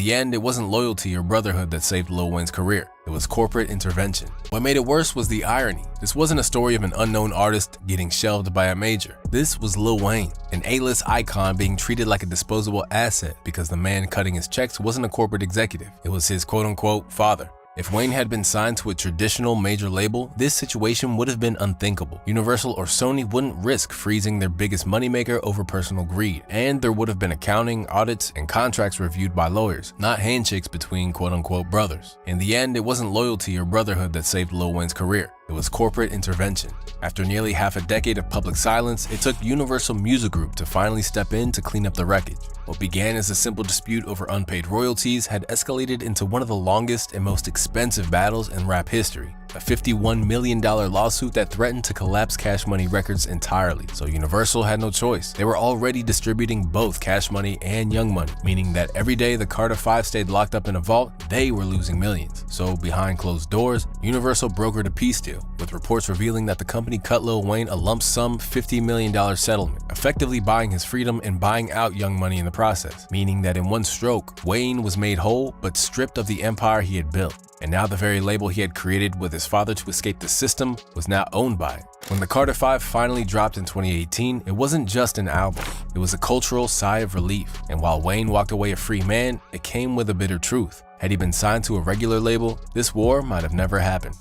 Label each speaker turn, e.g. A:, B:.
A: the end, it wasn't loyalty or brotherhood that saved Lil Wayne's career. It was corporate intervention. What made it worse was the irony. This wasn't a story of an unknown artist getting shelved by a major. This was Lil Wayne, an A-list icon being treated like a disposable asset because the man cutting his checks wasn't a corporate executive. It was his quote-unquote father. If Wayne had been signed to a traditional major label, this situation would have been unthinkable. Universal or Sony wouldn't risk freezing their biggest moneymaker over personal greed, and there would have been accounting, audits, and contracts reviewed by lawyers, not handshakes between quote-unquote brothers. In the end, it wasn't loyalty or brotherhood that saved Lil Wayne's career. It was corporate intervention. After nearly half a decade of public silence, it took Universal Music Group to finally step in to clean up the wreckage. What began as a simple dispute over unpaid royalties had escalated into one of the longest and most expensive battles in rap history. A $51 million lawsuit that threatened to collapse Cash Money Records entirely, so Universal had no choice. They were already distributing both Cash Money and Young Money, meaning that every day the Carter 5 stayed locked up in a vault, they were losing millions. So behind closed doors, Universal brokered a peace deal, with reports revealing that the company cut Lil Wayne a lump sum $50 million settlement, effectively buying his freedom and buying out Young Money in the process, meaning that in one stroke, Wayne was made whole but stripped of the empire he had built. And now the very label he had created with his father to escape the system was now owned by it. When the Carter 5 finally dropped in 2018, it wasn't just an album, it was a cultural sigh of relief. And while Wayne walked away a free man, it came with a bitter truth. Had he been signed to a regular label, this war might have never happened.